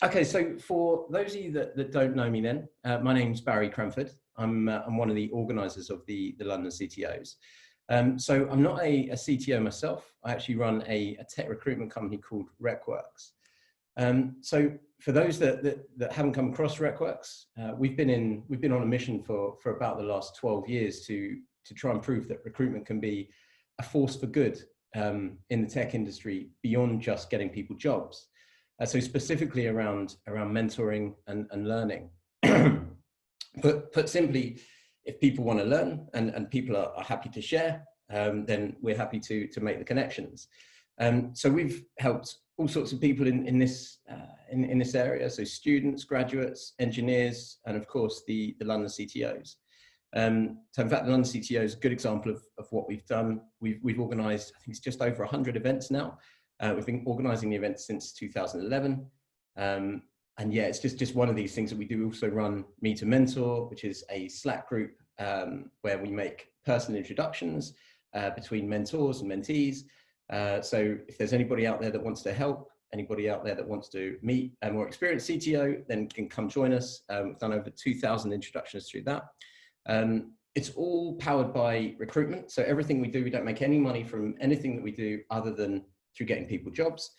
Okay, so for those of you that don't know me then, my name's Barry Cranford. I'm one of the organisers of the London CTOs. So I'm not a CTO myself. I actually run a tech recruitment company called RecWorks. So for those that haven't come across RecWorks, we've been on a mission for about the last 12 years to try and prove that recruitment can be a force for good in the tech industry beyond just getting people jobs. So specifically around mentoring and learning. Put simply, if people want to learn and people are happy to share, then we're happy to make the connections. So we've helped all sorts of people in this area. So students, graduates, engineers, and of course the London CTOs. So in fact, the London CTO is a good example of what we've done. We've organised, I think it's just over 100 events now. We've been organising the event since 2011. And yeah, it's just one of these things that we do. We also run Meet a Mentor, which is a Slack group where we make personal introductions between mentors and mentees. So if there's anybody out there that wants to help, anybody out there that wants to meet a more experienced CTO, then can come join us. We've done over 2,000 introductions through that. It's all powered by recruitment. So everything we do, we don't make any money from anything that we do other than through getting people jobs.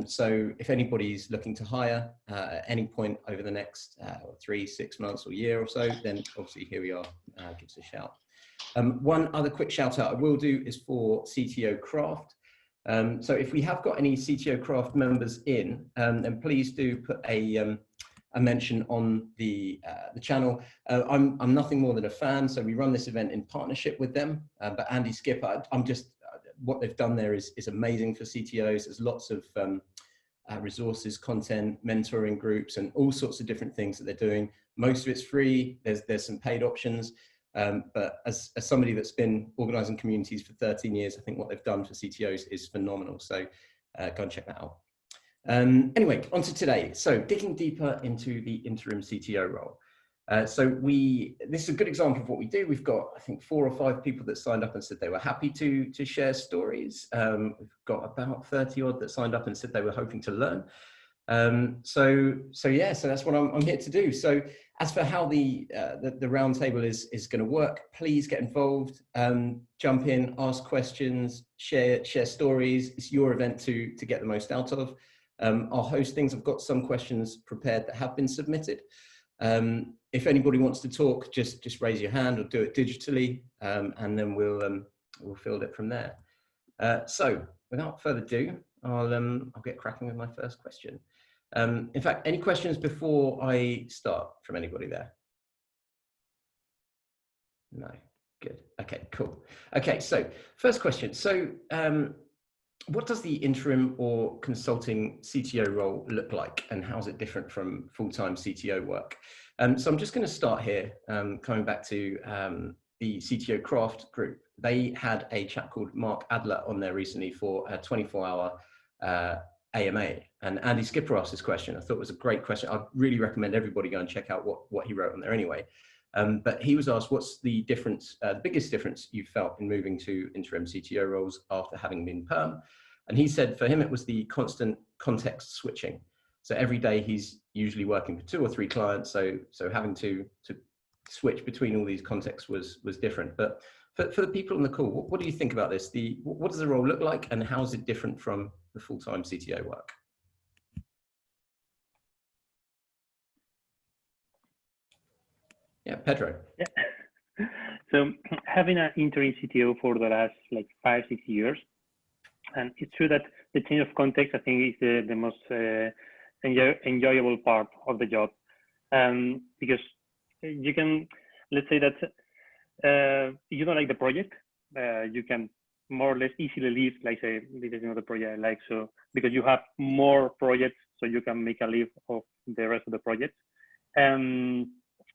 So if anybody's looking to hire at any point over the next 3, 6 months or year or so, then obviously here we are, give us a shout. One other quick shout out I will do is for CTO Craft. So if we have got any CTO Craft members in, then please do put a mention on the channel. I'm nothing more than a fan, so we run this event in partnership with them. But Andy Skipper, what they've done there is amazing for CTOs. There's lots of resources, content, mentoring groups, and all sorts of different things that they're doing. Most of it's free. There's some paid options. But as somebody that's been organising communities for 13 years, I think what they've done for CTOs is phenomenal. So go and check that out. Anyway, on to today. So digging deeper into the interim CTO role. So this is a good example of what we do. We've got, I think, 4 or 5 people that signed up and said they were happy to share stories. We've got about 30 odd that signed up and said they were hoping to learn. So that's what I'm here to do. So as for how the roundtable is going to work, please get involved, jump in, ask questions, share stories. It's your event to get the most out of. I'll host things. I've got some questions prepared that have been submitted. If anybody wants to talk, just raise your hand or do it digitally, and then we'll field it from there. So without further ado, I'll get cracking with my first question. In fact, any questions before I start from anybody there? No, good. Okay, cool. Okay, so first question. So what does the interim or consulting CTO role look like, and how is it different from full-time CTO work? So I'm just going to start here, coming back to the CTO Craft group. They had a chap called Mark Adler on there recently for a 24-hour AMA, and Andy Skipper asked this question. I thought it was a great question. I'd really recommend everybody go and check out what he wrote on there anyway. But he was asked, what's the difference, the biggest difference you felt in moving to interim CTO roles after having been perm? And he said for him, it was the constant context switching. So every day he's usually working for 2 or 3 clients. So having to switch between all these contexts was different. But for the people on the call, what do you think about this? What does the role look like, and how is it different from the full-time CTO work? Yeah, Pedro. Yeah. So having an interim CTO for the last like 5-6 years, and it's true that the change of context, I think, is the most enjoyable part of the job, because you can, let's say that you don't like the project, you can more or less easily leave, like say, this is not the project I like, so because you have more projects, so you can make a leave of the rest of the projects.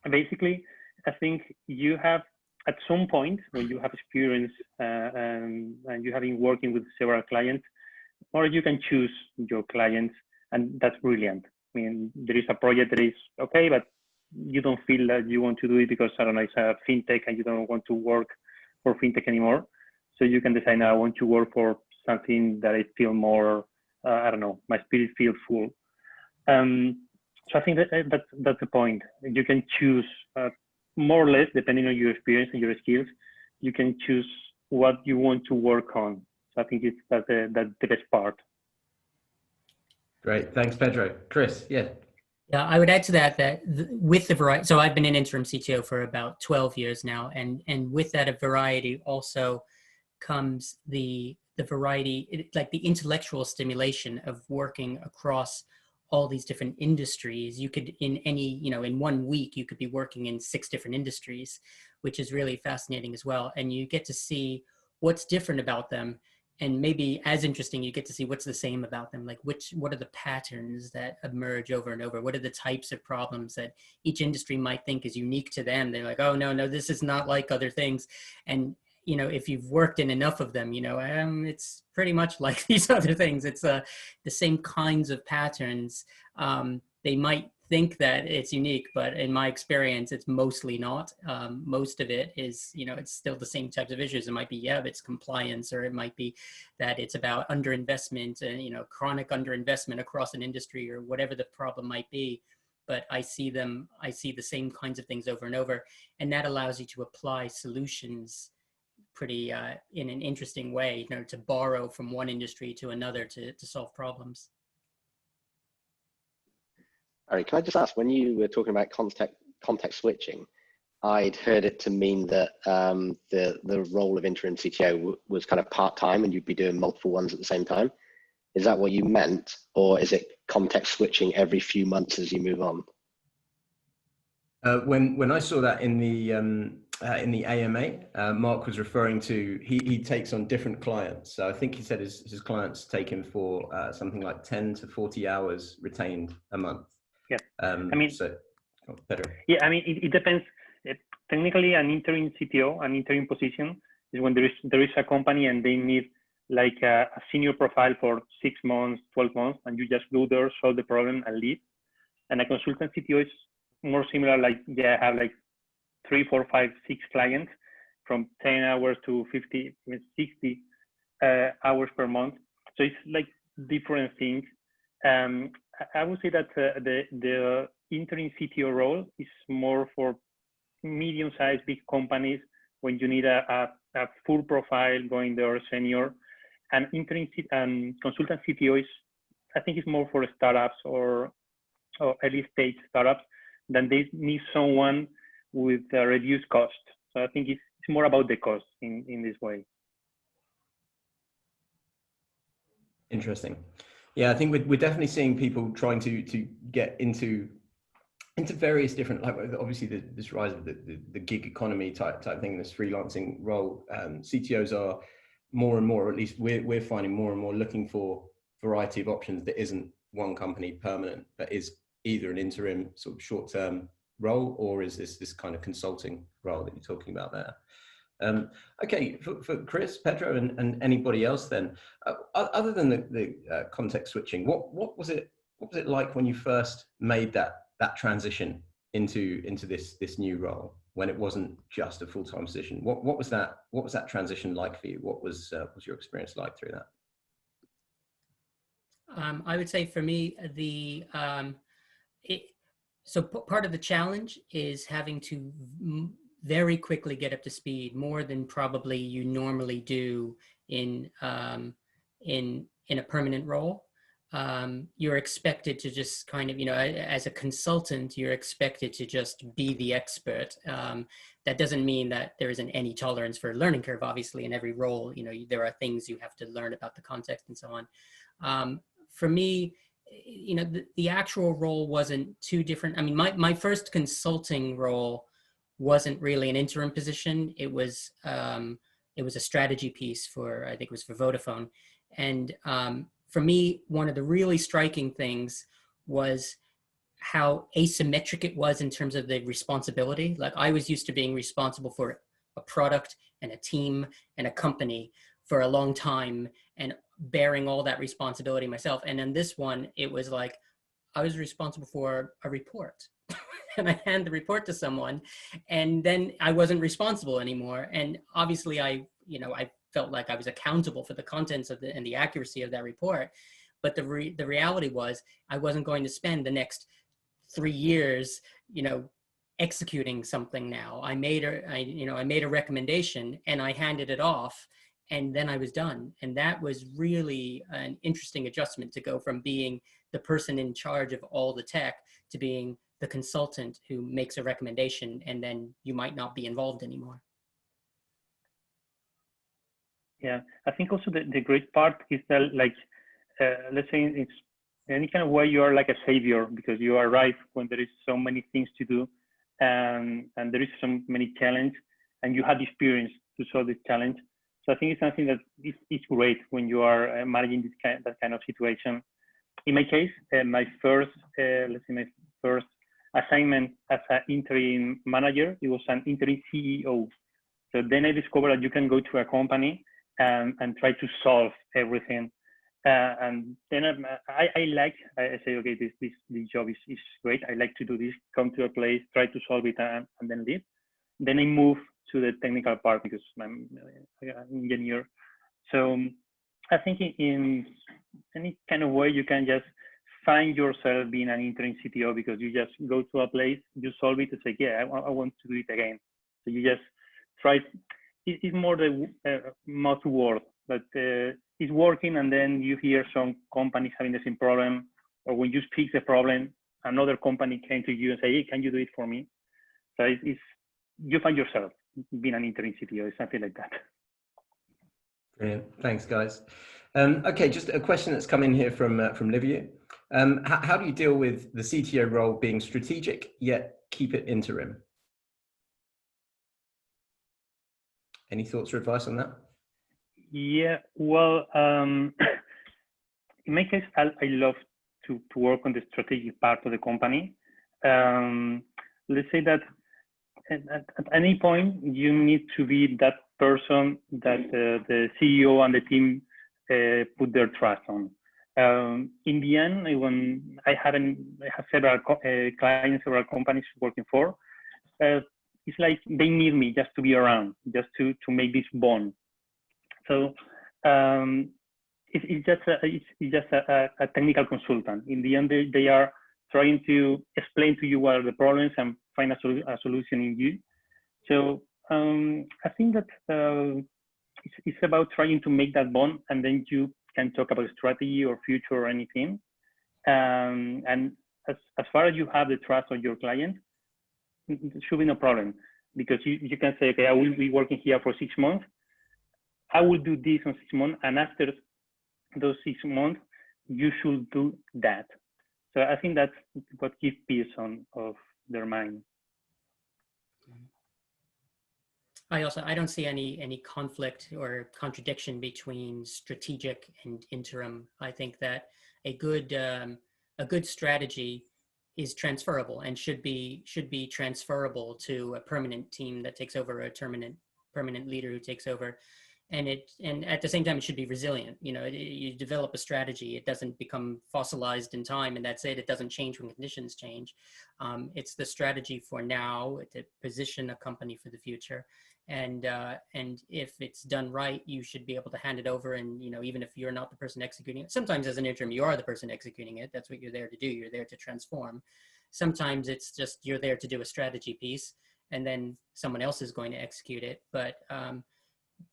Basically, I think you have, at some point when you have experience and you have been working with several clients, or you can choose your clients, and that's brilliant. I mean, there is a project that is okay, but you don't feel that you want to do it because, I don't know, it's a fintech and you don't want to work for fintech anymore. So you can decide, now I want to work for something that I feel more, I don't know, my spirit feels full. So I think that's the point. You can choose more or less, depending on your experience and your skills, you can choose what you want to work on. So I think that's the best part. Great, thanks, Pedro. Chris, yeah. Yeah, I would add to that with the variety, so I've been an interim CTO for about 12 years now, and with that a variety also comes the variety, like the intellectual stimulation of working across all these different industries. You could in in 1 week, you could be working in 6 different industries, which is really fascinating as well. And you get to see what's different about them. And maybe as interesting, you get to see what's the same about them. Like what are the patterns that emerge over and over? What are the types of problems that each industry might think is unique to them? They're like, oh, no, this is not like other things. And, if you've worked in enough of them, it's pretty much like these other things. It's the same kinds of patterns. They might think that it's unique, but in my experience, it's mostly not. Most of it is, it's still the same types of issues. It might be, it's compliance, or it might be that it's about underinvestment and, chronic underinvestment across an industry, or whatever the problem might be. But I see the same kinds of things over and over. And that allows you to apply solutions pretty in an interesting way, to borrow from one industry to another to solve problems. All right, can I just ask, when you were talking about context switching, I'd heard it to mean that the role of interim CTO was kind of part-time and you'd be doing multiple ones at the same time. Is that what you meant? Or is it context switching every few months as you move on? When I saw that in the AMA, Mark was referring to, he takes on different clients. So I think he said his clients take him for something like 10 to 40 hours retained a month. Yeah, Pedro. Yeah, it depends. Technically, an interim CTO, an interim position, is when there is a company and they need like a senior profile for 6 months, 12 months, and you just go there, solve the problem, and leave. And a consultant CTO is more similar, like, I have like 3, 4, 5, 6 clients from 10 hours to 50, even 60 hours per month. So it's like different things. I would say that the interim CTO role is more for medium-sized, big companies when you need a full profile going there, senior. And interim consultant CTO is, I think, it's more for startups or early stage startups. Then they need someone with a reduced cost. So I think it's more about the cost in this way. Interesting. Yeah, I think we're definitely seeing people trying to get into various different, like obviously this rise of the gig economy type thing, this freelancing role. CTOs are more and more, or at least we're finding more and more, looking for variety of options that isn't one company permanent, but is either an interim sort of short-term role, or is this kind of consulting role that you're talking about there? Okay, for Chris, Pedro, and anybody else then, other than the context switching, what was it like when you first made that transition into this new role, when it wasn't just a full-time position? What was that transition like for you? What was your experience like through that? I would say for me, so part of the challenge is having to very quickly get up to speed, more than probably you normally do in a permanent role. You're expected to just kind of, as a consultant, you're expected to just be the expert. That doesn't mean that there isn't any tolerance for a learning curve. Obviously, in every role, there are things you have to learn about the context and so on. For me, the actual role wasn't too different. I mean, my first consulting role wasn't really an interim position. It was a strategy piece for, I think it was for Vodafone. And for me, one of the really striking things was how asymmetric it was in terms of the responsibility. Like, I was used to being responsible for a product and a team and a company for a long time and bearing all that responsibility myself. And in this one, it was like, I was responsible for a report and I hand the report to someone, and then I wasn't responsible anymore. And obviously I felt like I was accountable for the contents of and the accuracy of that report, But the reality was I wasn't going to spend the next 3 years, executing something now. I made a recommendation and I handed it off, and then I was done. And that was really an interesting adjustment, to go from being the person in charge of all the tech to being the consultant who makes a recommendation, and then you might not be involved anymore. Yeah, I think also the great part is that, like, let's say it's any kind of way you are like a savior, because you arrive when there is so many things to do, and there is so many challenges, and you have the experience to solve this challenge. So I think it's something that is great when you are managing that kind of situation. In my case, my first assignment as an interim manager, it was an interim CEO. So then I discovered that you can go to a company and try to solve everything. And then I say, okay, this job is great. I like to do this, come to a place, try to solve it, and then leave. Then I move to the technical part because I'm an engineer. So I think in any kind of way you can just find yourself being an interim CTO, because you just go to a place, you solve it, and say, yeah, I want to do it again. So you just try. It's more the mouth word that it's working, and then you hear some companies having the same problem, or when you fix the problem, another company came to you and say, hey, can you do it for me? So you find yourself being an interim CTO, it's something like that. Brilliant. Thanks, guys. Okay, just a question that's come in here from Livia. How do you deal with the CTO role being strategic yet keep it interim? Any thoughts or advice on that? Yeah, well, in my case, I love to work on the strategic part of the company. Let's say that at any point, you need to be that person that the CEO and the team put their trust on. In the end, when I have several clients, several companies working for, it's like they need me just to be around, just to make this bond. So it's just a technical consultant. In the end, they are trying to explain to you what are the problems and find a solution in you. So I think that it's about trying to make that bond, and then you can talk about strategy or future or anything. And as far as you have the trust of your client, it should be no problem, because you can say, okay, I will be working here for 6 months. I will do this in 6 months, and after those 6 months, you should do that. So I think that's what gives peace of their mind. I don't see any conflict or contradiction between strategic and interim. I think that a good strategy is transferable and should be transferable to a permanent team that takes over, a permanent leader who takes over. And at the same time, it should be resilient. You develop a strategy. It doesn't become fossilized in time, and that's it. It doesn't change when conditions change. It's the strategy for now to position a company for the future. And if it's done right, you should be able to hand it over. And even if you're not the person executing it, sometimes as an interim, you are the person executing it. That's what you're there to do. You're there to transform. Sometimes it's just you're there to do a strategy piece, and then someone else is going to execute it. But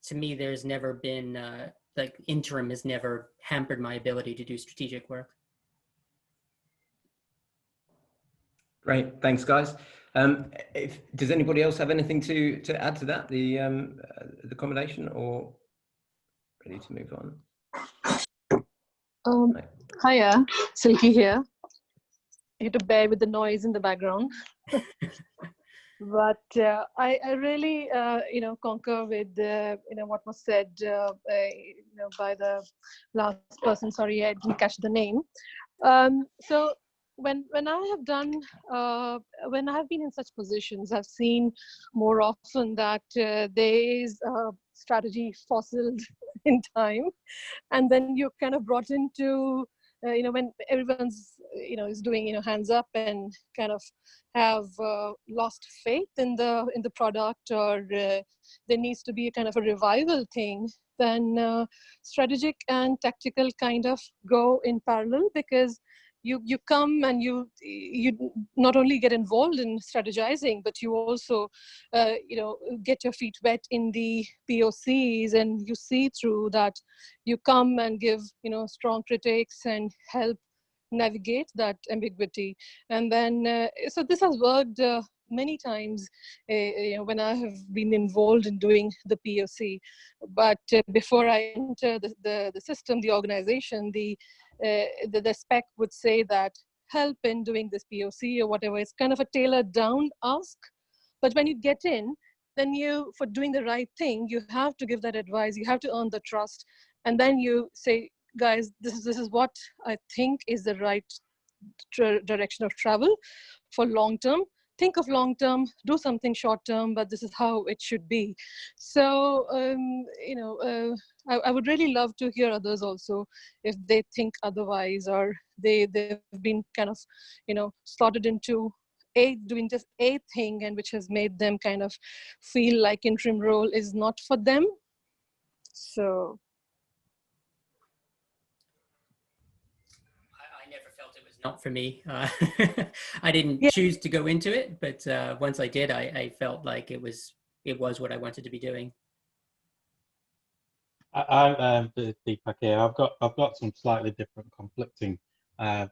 to me, there's never been interim has never hampered my ability to do strategic work. Great, thanks, guys. Does anybody else have anything to add to that, the combination, or ready to move on? Hiya, Silky here. You have to bear with the noise in the background. But I really, concur with what was said, by the last person. Sorry, I didn't catch the name. So when I have done, when I have been in such positions, I've seen more often that there is a strategy fossiled in time, and then you're kind of brought into, when everyone's, is doing, hands up and kind of have lost faith in the product, or there needs to be a kind of a revival thing then strategic and tactical kind of go in parallel, because you come and you not only get involved in strategizing, but you also get your feet wet in the POCs, and you see through that. You come and give strong critiques and help navigate that ambiguity. And then so this has worked many times when I have been involved in doing the POC. But before I enter the system, the organization, the spec would say that help in doing this POC or whatever. It's kind of a tailored down ask. But when you get in, then for doing the right thing, you have to give that advice. You have to earn the trust. And then you say, guys, this is what I think is the right direction of travel for long term. Think of long term, do something short term, but this is how it should be. So, I would really love to hear others also if they think otherwise, or they've been kind of, slotted into doing just a thing, and which has made them kind of feel like interim role is not for them. So. I never felt it was not for me. I didn't choose to go into it, but once I did, I felt like it was what I wanted to be doing. Deepak here. I've got some slightly different, conflicting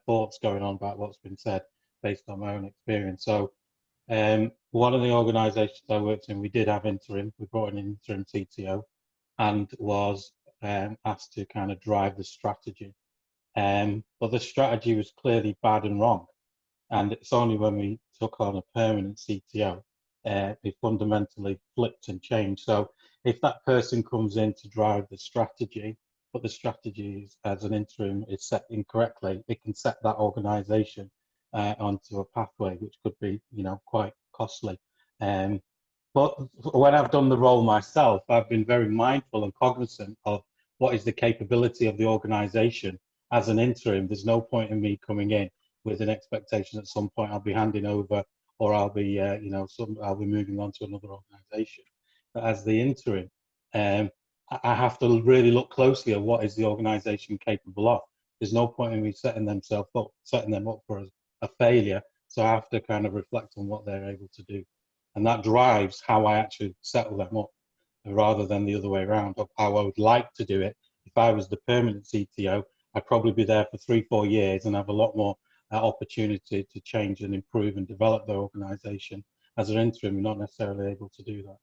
thoughts going on about what's been said based on my own experience. So, one of the organisations I worked in, we did have interim. We brought in an interim CTO, and was asked to kind of drive the strategy. But the strategy was clearly bad and wrong. And it's only when we took on a permanent CTO, it fundamentally flipped and changed. So if that person comes in to drive the strategy, but the strategy is, as an interim is set incorrectly, it can set that organization onto a pathway which could be, quite costly. But when I've done the role myself, I've been very mindful and cognizant of what is the capability of the organization. As an interim, there's no point in me coming in with an expectation at some point I'll be handing over, or I'll be, I'll be moving on to another organisation. But as the interim, I have to really look closely at what is the organisation capable of. There's no point in me setting them up for a failure. So I have to kind of reflect on what they're able to do, and that drives how I actually settle them up, rather than the other way around of how I would like to do it. If I was the permanent CTO, I'd probably be there for 3-4 years and have a lot more opportunity to change and improve and develop the organisation. As an interim, you're not necessarily able to do that.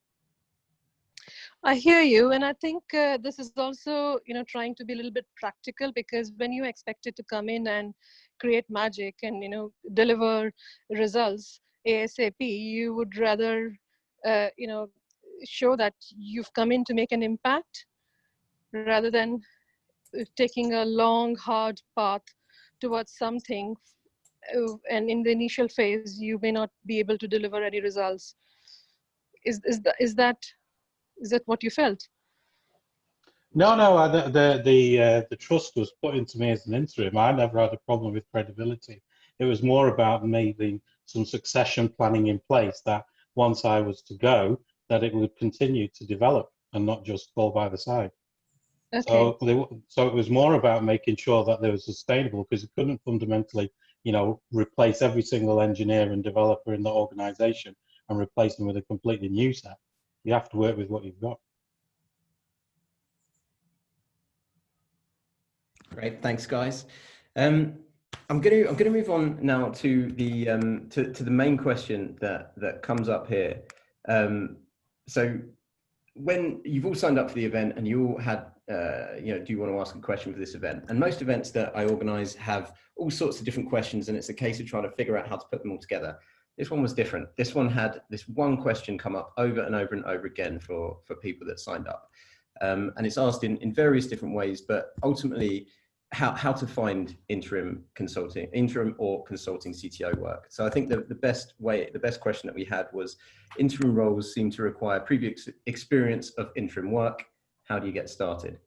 I hear you, and I think this is also, trying to be a little bit practical, because when you expect it to come in and create magic and deliver results ASAP, you would rather show that you've come in to make an impact, rather than taking a long, hard path towards something, and in the initial phase, you may not be able to deliver any results. Is that what you felt? No. The trust was put into me as an interim. I never had a problem with credibility. It was more about maybe some succession planning in place, that once I was to go, that it would continue to develop and not just fall by the side. Okay. So it was more about making sure that they were sustainable, because it couldn't fundamentally, replace every single engineer and developer in the organization and replace them with a completely new set. You have to work with what you've got. Great, thanks, guys. I'm going to move on now to the to the main question that comes up here. So when you've all signed up for the event and you all had, do you want to ask a question for this event? And most events that I organize have all sorts of different questions, and it's a case of trying to figure out how to put them all together. This one was different. This one had this one question come up over and over and over again for people that signed up. And it's asked in various different ways, but ultimately how to find interim or consulting CTO work. So I think the best question that we had was, interim roles seem to require previous experience of interim work. How do you get started?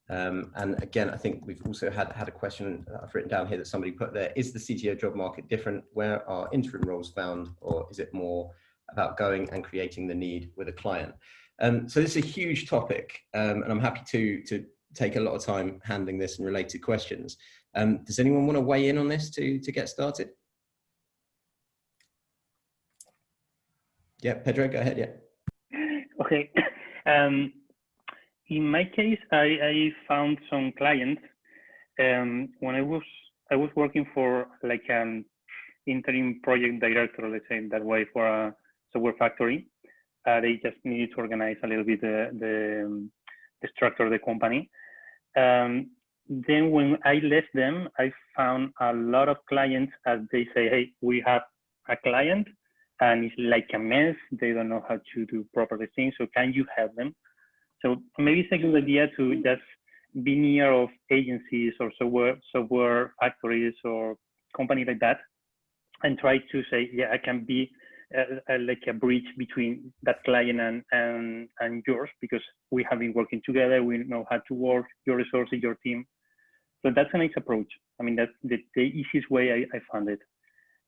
And again, I think we've also had a question I've written down here that somebody put there. Is the CTO job market different? Where are interim roles found? Or is it more about going and creating the need with a client? So this is a huge topic, and I'm happy to take a lot of time handling this and related questions. Does anyone want to weigh in on this to get started? Yeah, Pedro, go ahead. Yeah. Okay. In my case, I found some clients when I was working for like an interim project director, let's say that way, for a software factory. They just needed to organize a little bit the structure of the company. Then when I left them, I found a lot of clients as they say, hey, we have a client and it's like a mess. They don't know how to do proper things. So can you help them? So maybe it's a good idea to just be near of agencies or software factories or companies like that, and try to say, yeah, I can be like a bridge between that client and yours, because we have been working together. We know how to work, your resources, your team. So that's a nice approach. I mean, that's the easiest way I found it.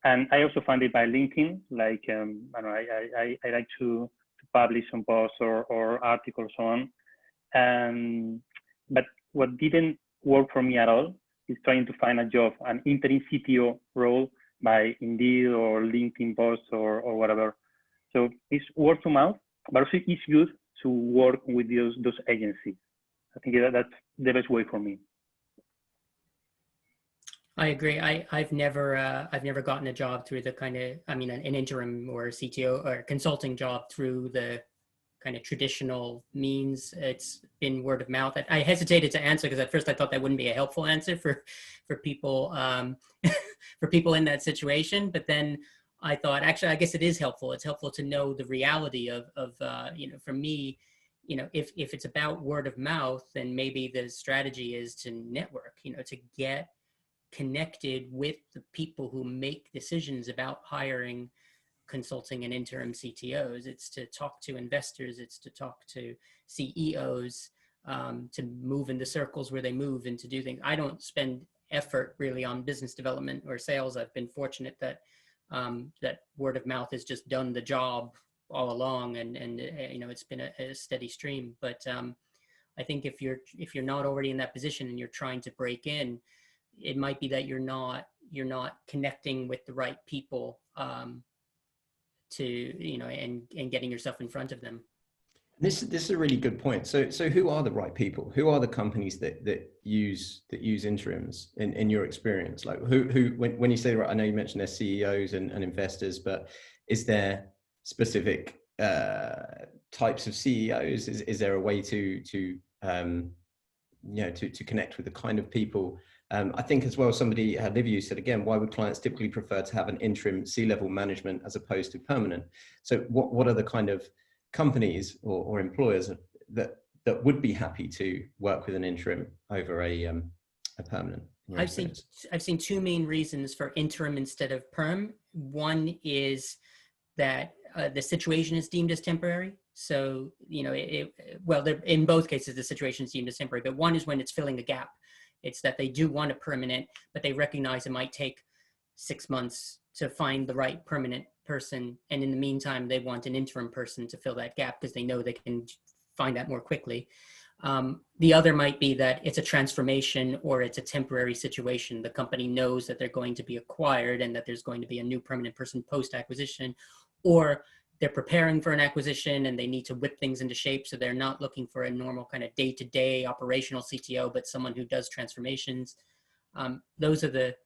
And I also found it by LinkedIn. Like, I don't know, I like to publish some posts or articles so on. But what didn't work for me at all is trying to find a job, an interim CTO role by Indeed or LinkedIn posts or whatever. So it's word of mouth, but also it's good to work with those agencies. I think that's the best way for me. I agree. I've never gotten a job through the kind of, I mean, an interim or a CTO or consulting job through the kind of traditional means. It's been word of mouth. I hesitated to answer because at first I thought that wouldn't be a helpful answer for people for people in that situation. But then I thought, actually, I guess it is helpful. It's helpful to know the reality of you know, for me, you know, if it's about word of mouth, then maybe the strategy is to network, you know, to get connected with the people who make decisions about hiring consulting and interim CTOs. It's to talk to investors, it's to talk to CEOs, to move in the circles where they move and to do things. I don't spend effort really on business development or sales. I've been fortunate that that word of mouth has just done the job all along, and you know, it's been a steady stream. But I think if you're not already in that position and you're trying to break in, it might be that you're not connecting with the right people to, you know, and getting yourself in front of them. This is a really good point. So who are the right people? Who are the companies that use interims in your experience? Like who when you say, right, I know you mentioned there's CEOs and investors, but is there specific types of CEOs? Is there a way to you know, to connect with the kind of people? I think as well, somebody had Livia said again, why would clients typically prefer to have an interim C-level management as opposed to permanent? So what are the kind of companies or employers that would be happy to work with an interim over a permanent? I've seen two main reasons for interim instead of perm. One is that the situation is deemed as temporary. So, you know, well, in both cases, the situation is deemed as temporary, but one is when it's filling a gap. It's that they do want a permanent, but they recognize it might take 6 months to find the right permanent person. And in the meantime, they want an interim person to fill that gap because they know they can find that more quickly. The other might be that it's a transformation or it's a temporary situation. The company knows that they're going to be acquired and that there's going to be a new permanent person post-acquisition, or they're preparing for an acquisition and they need to whip things into shape. So they're not looking for a normal kind of day-to-day operational CTO, but someone who does transformations. Those are the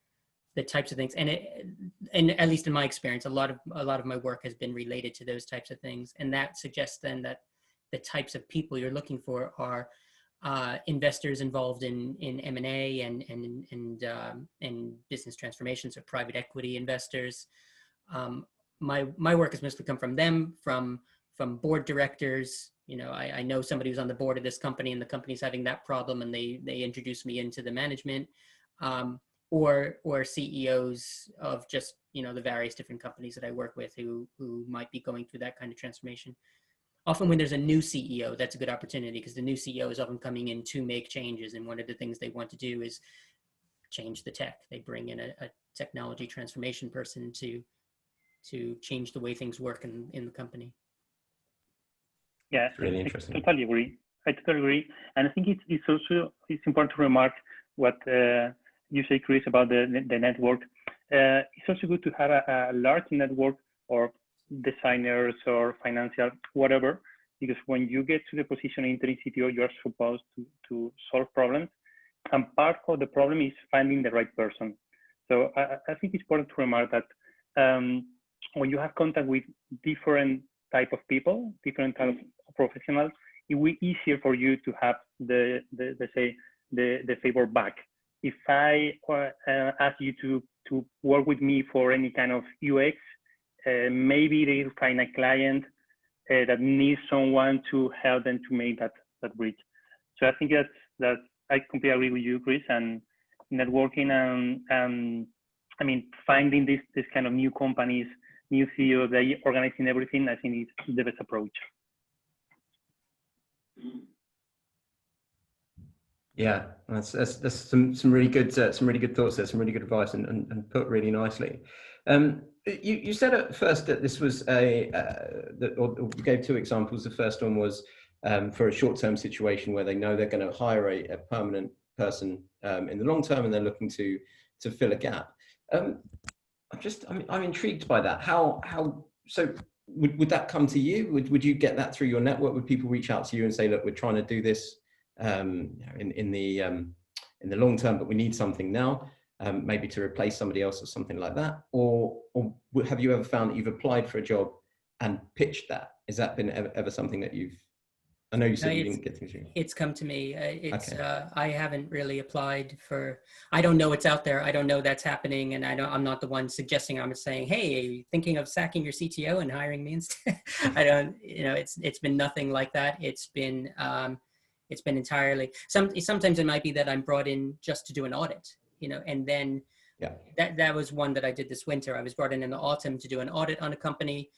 types of things. And at least in my experience, a lot of my work has been related to those types of things. And that suggests then that the types of people you're looking for are investors involved in M&A and business transformations, or private equity investors. My work has mostly come from them, from board directors. You know, I know somebody who's on the board of this company and the company's having that problem, and they introduce me into the management, or CEOs of just, you know, the various different companies that I work with who might be going through that kind of transformation. Often when there's a new CEO, that's a good opportunity because the new CEO is often coming in to make changes. And one of the things they want to do is change the tech. They bring in a technology transformation person to change the way things work in the company. Yeah, It's really interesting. I totally agree. I totally agree. And I think it's also important to remark what you say, Chris, about the network. It's also good to have a large network or designers or financial, whatever, because when you get to the position interim CTO, you are supposed to solve problems. And part of the problem is finding the right person. So I think it's important to remark that when you have contact with different type of people, different type of professionals, it will be easier for you to have the favor back. If I ask you to work with me for any kind of UX, maybe they'll find a client that needs someone to help them to make that bridge. So I think that's I completely agree with you, Chris, and networking and I mean finding this kind of new companies, new CEOs, they organizing everything. I think is the best approach. Yeah, that's some really good thoughts there, some really good advice, and put really nicely. You said at first that this was or you gave two examples. The first one was for a short-term situation where they know they're going to hire a permanent person in the long term, and they're looking to fill a gap. I'm intrigued by that. So would that come to you? Would you get that through your network? Would people reach out to you and say, look, we're trying to do this in the long term, but we need something now, maybe to replace somebody else or something like that? Or have you ever found that you've applied for a job and pitched that? Has that been ever something that you've? I know you said you didn't get things through. It's come to me. Okay. I haven't really applied for. I don't know what's out there. I don't know that's happening, and I'm not the one suggesting. I'm just saying, hey, are you thinking of sacking your CTO and hiring me instead? I don't. It's been nothing like that. It's been entirely. Sometimes it might be that I'm brought in just to do an audit. And then that was one that I did this winter. I was brought in the autumn to do an audit on a company.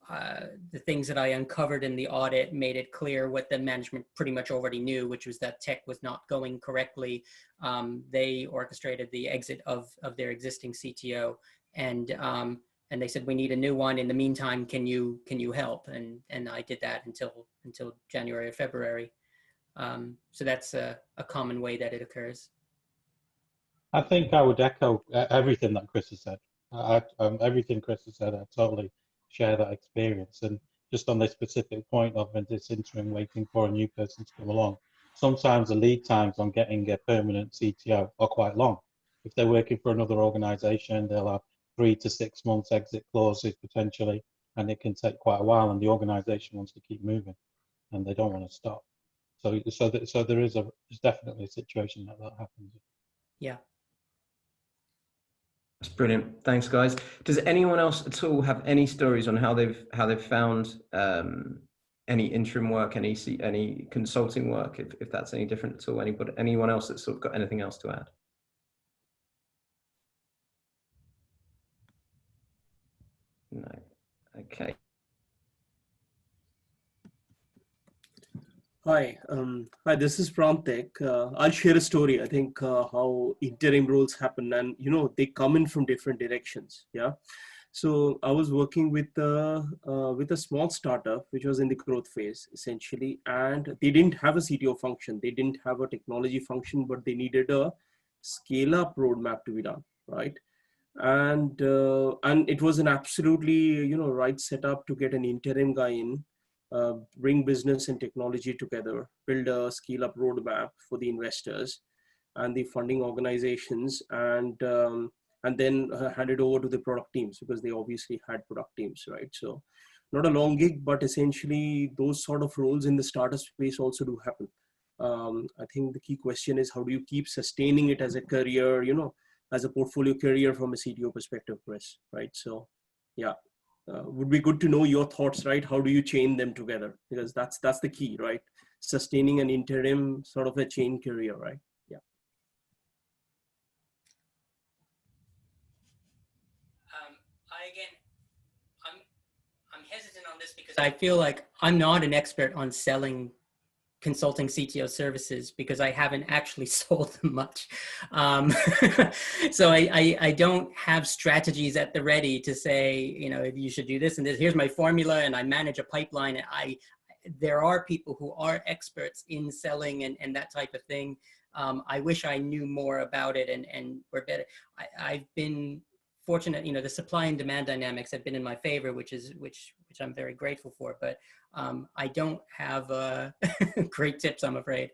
The things that I uncovered in the audit made it clear what the management pretty much already knew, which was that tech was not going correctly. They orchestrated the exit of their existing CTO, and they said, we need a new one. In the meantime, can you help? And I did that until January or February. So that's a common way that it occurs. I think I would echo everything that Chris has said. Everything Chris has said, I totally share that experience. And just on this specific point of this interim waiting for a new person to come along, sometimes the lead times on getting a permanent CTO are quite long. If they're working for another organization, they'll have 3 to 6 months exit clauses potentially, and it can take quite a while, and the organization wants to keep moving and they don't want to stop. So there's definitely a situation that happens. Yeah. That's brilliant. Thanks, guys. Does anyone else at all have any stories on how they've found any interim work, any consulting work, if that's any different at all? Anyone else that's sort of got anything else to add? No. Okay. Hi, this is Prantik. I'll share a story. I think how interim roles happen, and they come in from different directions. Yeah, so I was working with a small startup which was in the growth phase essentially, and they didn't have a CTO function. They didn't have a technology function, but they needed a scale-up roadmap to be done, right? And it was an absolutely right setup to get an interim guy in. Bring business and technology together, build a scale-up roadmap for the investors and the funding organizations, and then hand it over to the product teams, because they obviously had product teams, right? So not a long gig, but essentially those sort of roles in the startup space also do happen. I think the key question is, how do you keep sustaining it as a career, as a portfolio career from a CTO perspective, Chris, right? So yeah. Would be good to know your thoughts, right? How do you chain them together? Because that's the key, right? Sustaining an interim sort of a chain career, right? Yeah. I'm hesitant on this because I feel like I'm not an expert on selling consulting CTO services because I haven't actually sold them much. So I don't have strategies at the ready to say, you know, you should do this and this. Here's my formula, and I manage a pipeline. There are people who are experts in selling and that type of thing. I wish I knew more about it and were better. I've been fortunate, you know, the supply and demand dynamics have been in my favor, which I'm very grateful for, but I don't have great tips, I'm afraid.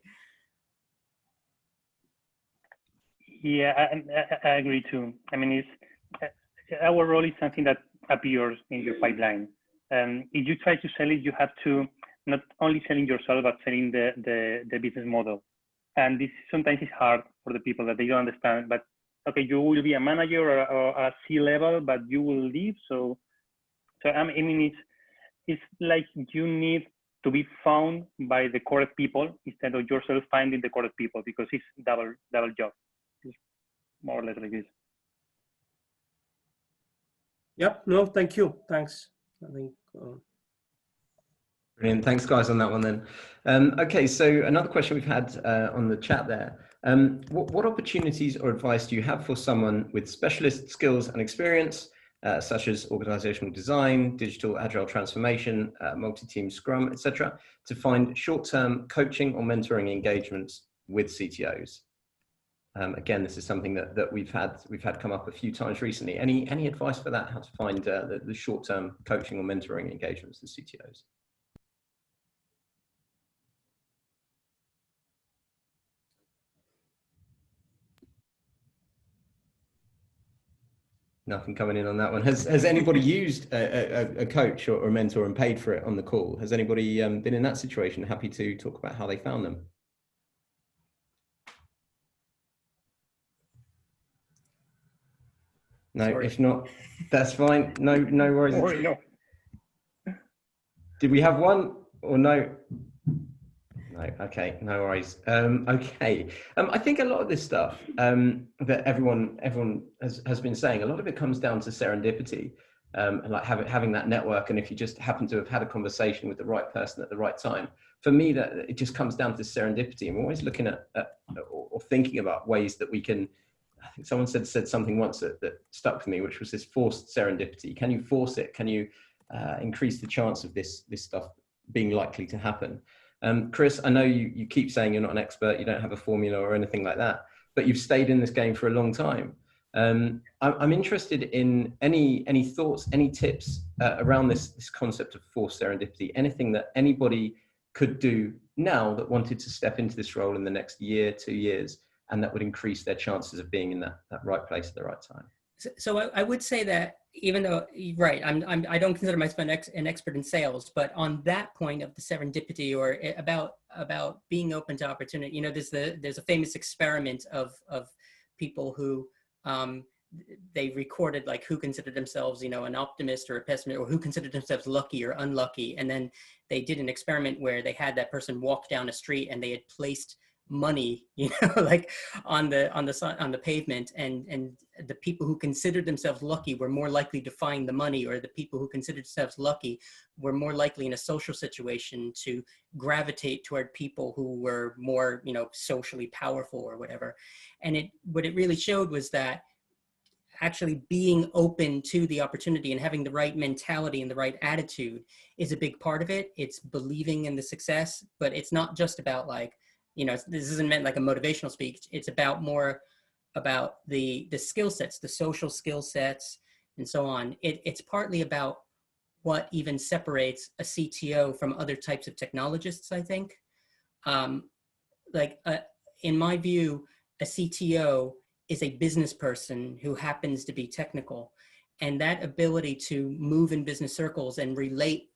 Yeah, I agree too. I mean, our role is something that appears in your pipeline. If you try to sell it, you have to not only selling yourself, but selling the business model. And this sometimes is hard for the people that they don't understand. But okay, you will be a manager or a C-level, but you will leave. So I mean, it's like you need to be found by the correct people instead of yourself finding the correct people, because it's double job. It's more or less like this. Yep. No, thank you. Thanks. I think. Brilliant. Thanks, guys, on that one then. Okay, so another question we've had on the chat there. What opportunities or advice do you have for someone with specialist skills and experience, such as organizational design, digital agile transformation, multi-team scrum, etc., to find short-term coaching or mentoring engagements with CTOs? Again, this is something that we've had come up a few times recently. Any advice for that? How to find the short-term coaching or mentoring engagements with CTOs? Nothing coming in on that one. Has anybody used a coach or a mentor and paid for it on the call? Has anybody been in that situation? Happy to talk about how they found them. No, sorry. If not, that's fine. No worries. Sorry, no. Did we have one or no? No, okay, no worries. Okay, I think a lot of this stuff that everyone has been saying, a lot of it comes down to serendipity, and like having that network. And if you just happen to have had a conversation with the right person at the right time, for me, that it just comes down to serendipity. And we're always looking at or thinking about ways that we can. I think someone said something once that stuck with me, which was this forced serendipity. Can you force it? Can you increase the chance of this stuff being likely to happen? Chris, I know you keep saying you're not an expert, you don't have a formula or anything like that, but you've stayed in this game for a long time. I'm interested in any thoughts, any tips around this concept of forced serendipity, anything that anybody could do now that wanted to step into this role in the next year, 2 years, and that would increase their chances of being in that right place at the right time. So I would say that even though, right, I don't consider myself an expert in sales, but on that point of the serendipity or about being open to opportunity, you know, there's a famous experiment of people who they recorded like who considered themselves, you know, an optimist or a pessimist, or who considered themselves lucky or unlucky, and then they did an experiment where they had that person walk down a street and they had placed money, you know, like on the pavement, and the people who considered themselves lucky were more likely to find the money, or the people who considered themselves lucky were more likely in a social situation to gravitate toward people who were more, you know, socially powerful or whatever. And what it really showed was that actually being open to the opportunity and having the right mentality and the right attitude is a big part of it. It's believing in the success, but it's not just about like, you know, this isn't meant like a motivational speech. It's about more about the skill sets, the social skill sets, and so on. It's partly about what even separates a CTO from other types of technologists, I think. In my view, a CTO is a business person who happens to be technical. And that ability to move in business circles and relate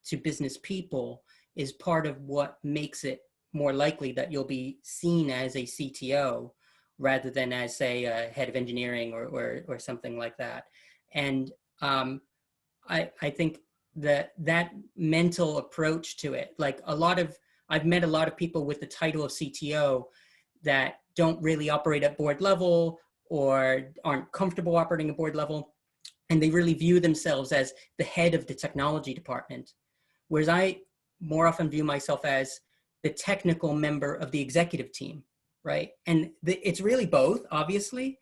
to business people is part of what makes it more likely that you'll be seen as a CTO rather than as, say, a head of engineering or something like that. And I think that mental approach to it, like I've met a lot of people with the title of CTO that don't really operate at board level or aren't comfortable operating at board level, and they really view themselves as the head of the technology department. Whereas I more often view myself as the technical member of the executive team, right? And it's really both, obviously,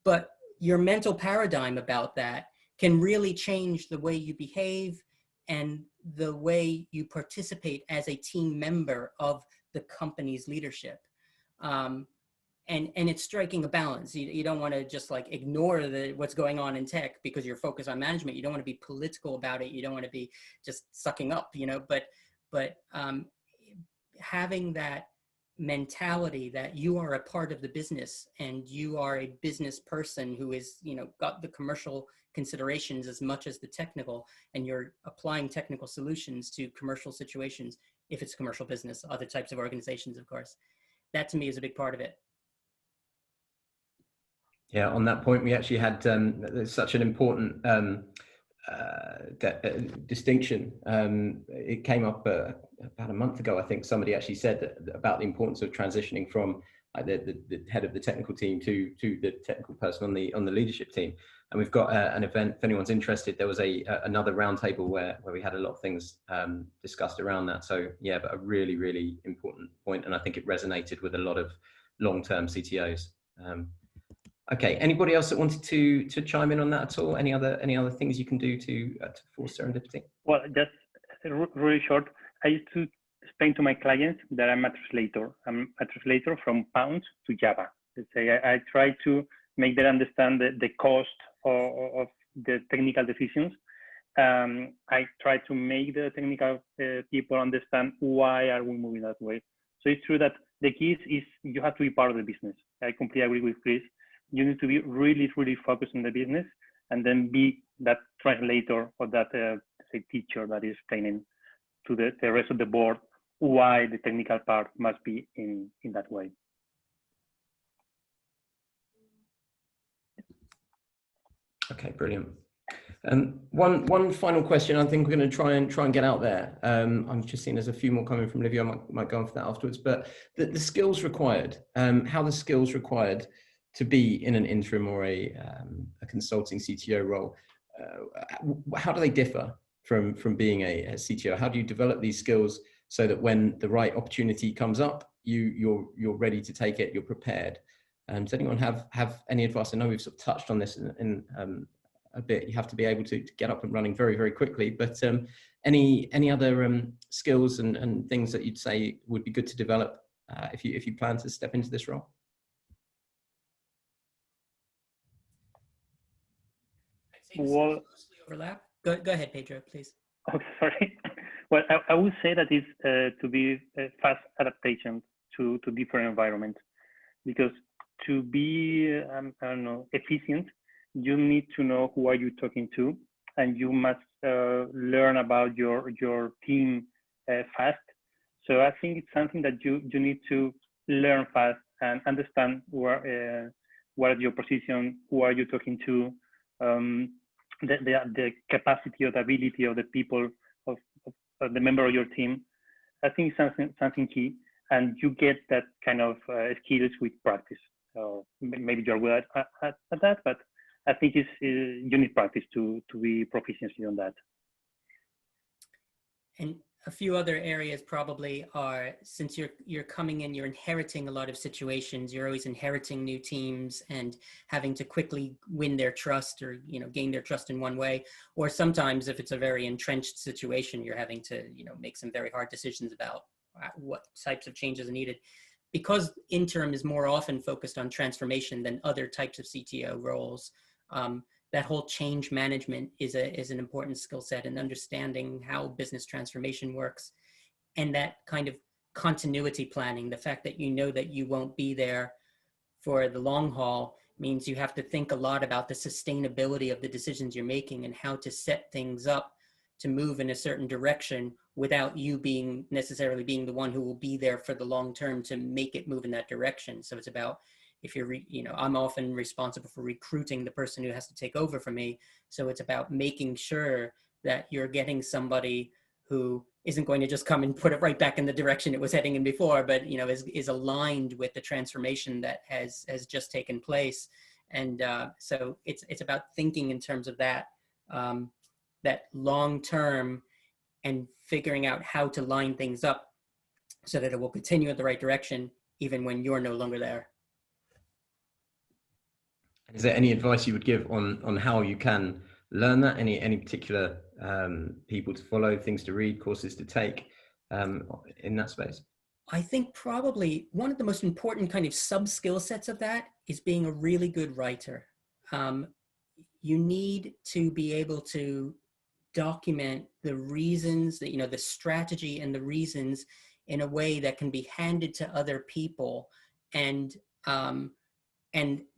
but your mental paradigm about that can really change the way you behave and the way you participate as a team member of the company's leadership. And it's striking a balance. You don't want to just like ignore what's going on in tech because you're focused on management. You don't want to be political about it. You don't want to be just sucking up, you know, but having that mentality that you are a part of the business and you are a business person who is, you know, got the commercial considerations as much as the technical, and you're applying technical solutions to commercial situations. If it's commercial business, other types of organizations, of course, that to me is a big part of it. Yeah, on that point, we actually had such an important distinction. It came up about a month ago, I think. Somebody actually said that, about the importance of transitioning from like the head of the technical team to the technical person on the leadership team. And we've got an event, if anyone's interested. There was another roundtable where we had a lot of things discussed around that. So yeah, but a really, really important point, and I think it resonated with a lot of long-term CTOs. Okay, anybody else that wanted to chime in on that at all? Any other things you can do to force serendipity? Well, just really short. I used to explain to my clients that I'm a translator. I'm a translator from Pound to Java. Let's say I try to make them understand the cost of the technical decisions. I try to make the technical people understand why are we moving that way. So it's true that the key is you have to be part of the business. I completely agree with Chris. You need to be really, really focused on the business and then be that translator or that say teacher that is explaining to the rest of the board why the technical part must be in that way. Okay, brilliant. One final question. I think we're going to try and get out there. I'm just seeing there's a few more coming from Livia. I might go on for that afterwards. But the skills required, how the skills required to be in an interim or a consulting CTO role, how do they differ from being a CTO? How do you develop these skills so that when the right opportunity comes up, you're ready to take it, you're prepared? Does anyone have any advice? I know we've sort of touched on this in a bit. You have to be able to get up and running very, very quickly. But any other skills and things that you'd say would be good to develop if you plan to step into this role? Well, overlap. Go ahead, Pedro, please. Oh, sorry. Well, I would say that is to be fast adaptation to different environments, because to be I don't know, efficient, you need to know who are you talking to, and you must learn about your team fast. So I think it's something that you need to learn fast and understand what is your position, who are you talking to, the capacity or the ability of the people of the member of your team. I think something key, and you get that kind of skills with practice. Maybe you're good at that, but I think you need practice to be proficiency on that. And a few other areas probably are, since you're coming in, you're inheriting a lot of situations. You're always inheriting new teams and having to quickly win their trust, or gain their trust in one way. Or sometimes, if it's a very entrenched situation, you're having to make some very hard decisions about what types of changes are needed. Because interim is more often focused on transformation than other types of CTO roles, that whole change management is an important skill set, and understanding how business transformation works, and that kind of continuity planning. The fact that that you won't be there for the long haul means you have to think a lot about the sustainability of the decisions you're making and how to set things up to move in a certain direction without you necessarily being the one who will be there for the long term to make it move in that direction. So it's about, if you're, I'm often responsible for recruiting the person who has to take over from me. So it's about making sure that you're getting somebody who isn't going to just come and put it right back in the direction it was heading in before, but is aligned with the transformation that has just taken place. And so it's about thinking in terms of that, that long term, and figuring out how to line things up so that it will continue in the right direction even when you're no longer there. Is there any advice you would give on how you can learn that? Any particular people to follow, things to read, courses to take in that space? I think probably one of the most important kind of sub-skill sets of that is being a really good writer. You need to be able to document the reasons, that, you know, the strategy and the reasons in a way that can be handed to other people, and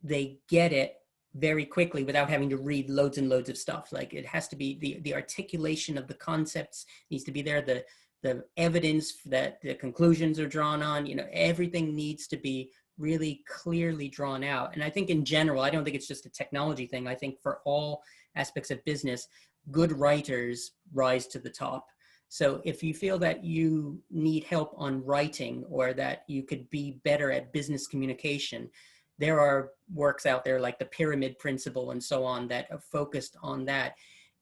they get it very quickly without having to read loads and loads of stuff. Like, it has to be the articulation of the concepts needs to be there. The evidence that the conclusions are drawn on, you know, everything needs to be really clearly drawn out. And I think in general, I don't think it's just a technology thing. I think for all aspects of business, good writers rise to the top. So if you feel that you need help on writing, or that you could be better at business communication, there are works out there like the Pyramid Principle and so on that are focused on that.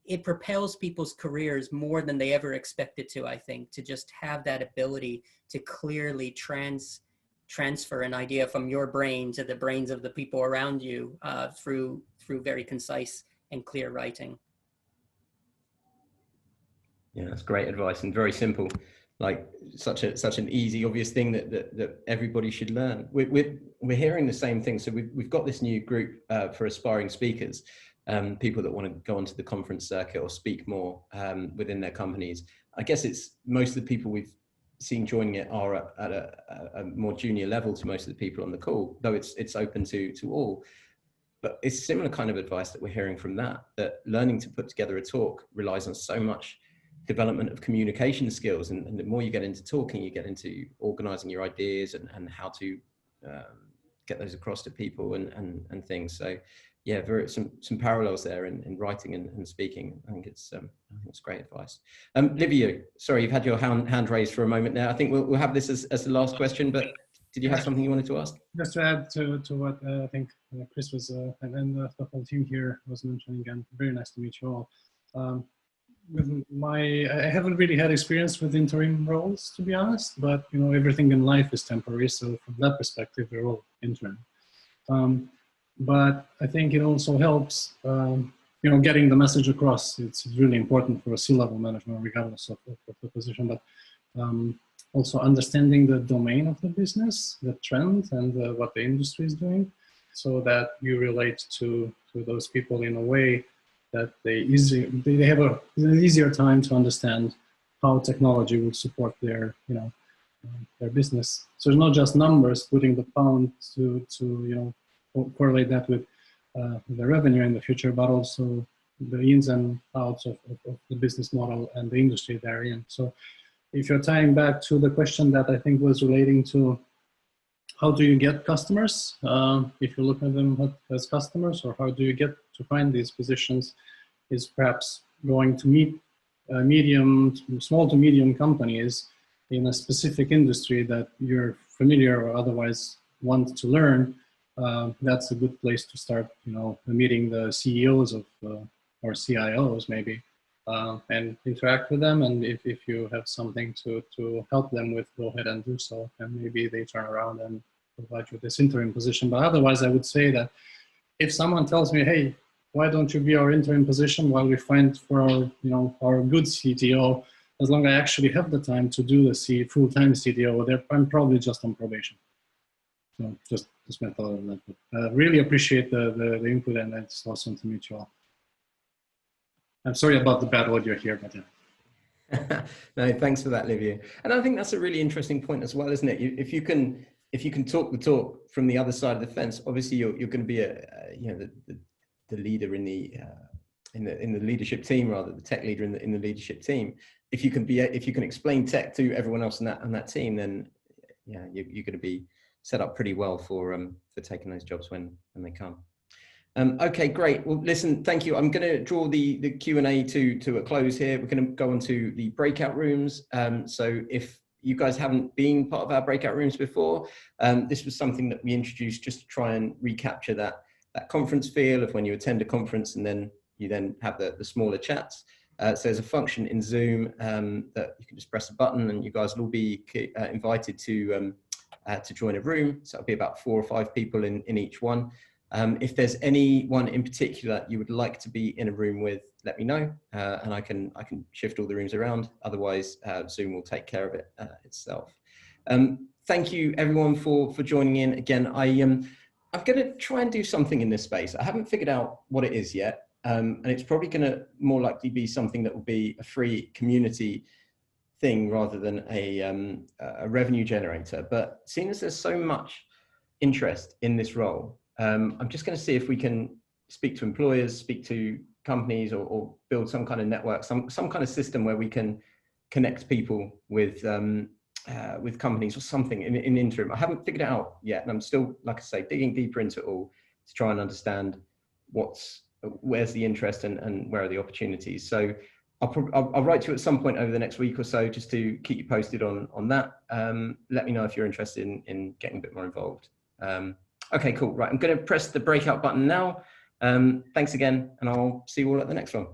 It propels people's careers more than they ever expected to, I think, to just have that ability to clearly transfer an idea from your brain to the brains of the people around you through very concise and clear writing. Yeah, that's great advice, and very simple. Like such an easy, obvious thing that everybody should learn. We're hearing the same thing. So we've got this new group for aspiring speakers, people that want to go onto the conference circuit or speak more within their companies. I guess it's most of the people we've seen joining it are at a more junior level to most of the people on the call, though it's open to all. But it's similar kind of advice that we're hearing from that learning to put together a talk relies on so much development of communication skills, and the more you get into talking, you get into organizing your ideas and how to get those across to people and things. So yeah, some parallels there in writing and speaking. I think it's great advice. Livio, sorry, you've had your hand raised for a moment now. I think we'll have this as the last question, but did you have something you wanted to ask? Just to add to what I think Chris was, and then the whole team here was mentioning, and very nice to meet you all. I haven't really had experience with interim roles, to be honest, but you know, everything in life is temporary, so from that perspective, we're all interim. But I think it also helps, you know, getting the message across. It's really important for a C-level management, regardless of the position, but also understanding the domain of the business, the trend, and what the industry is doing, so that you relate to those people in a way that they have an easier time to understand how technology will support their, you know, their business. So it's not just numbers, putting the pound to you know, correlate that with the revenue in the future, but also the ins and outs of the business model and the industry they're in. So if you're tying back to the question that I think was relating to how do you get customers, if you look at them as customers, or how do you get to find these positions, is perhaps going to meet small to medium companies in a specific industry that you're familiar or otherwise want to learn. That's a good place to start, you know, meeting the CEOs of, or CIOs maybe, and interact with them. And if you have something to help them with, go ahead and do so. And maybe they turn around and provide you this interim position. But otherwise, I would say that if someone tells me, hey, why don't you be our interim position while we find for our, you know, our good CTO, as long as I actually have the time to do the full-time CTO, I'm probably just on probation. So just my thought on that. But, really appreciate the input, and it's awesome to meet you all. I'm sorry about the bad audio here, but yeah. No, thanks for that, Livio. And I think that's a really interesting point as well, isn't it? If you can talk the talk from the other side of the fence, obviously you're going to be you know, the leader in the leadership team, rather the tech leader in the leadership team. If you can explain tech to everyone else on that team, then yeah, you're going to be set up pretty well for taking those jobs when they come. Okay, great. Well, listen, thank you. I'm going to draw the Q&A to a close here. We're going to go on to the breakout rooms. So if you guys haven't been part of our breakout rooms before, this was something that we introduced just to try and recapture that conference feel of when you attend a conference and then you have the smaller chats. So there's a function in Zoom that you can just press a button, and you guys will all be invited to join a room. So it'll be about 4 or 5 people in each one. If there's anyone in particular you would like to be in a room with, let me know, and I can shift all the rooms around. Otherwise, Zoom will take care of it itself. Thank you everyone for joining in. Again, I'm going to try and do something in this space. I haven't figured out what it is yet, and it's probably going to more likely be something that will be a free community thing rather than a revenue generator. But seeing as there's so much interest in this role, I'm just going to see if we can speak to employers, speak to companies, or build some kind of network, some kind of system where we can connect people with companies or something in interim. I haven't figured it out yet, and I'm still, like I say, digging deeper into it all to try and understand where's the interest and where are the opportunities. So I'll write to you at some point over the next week or so just to keep you posted on that. Let me know if you're interested in getting a bit more involved. Okay, cool. Right, I'm going to press the breakout button now. Thanks again, and I'll see you all at the next one.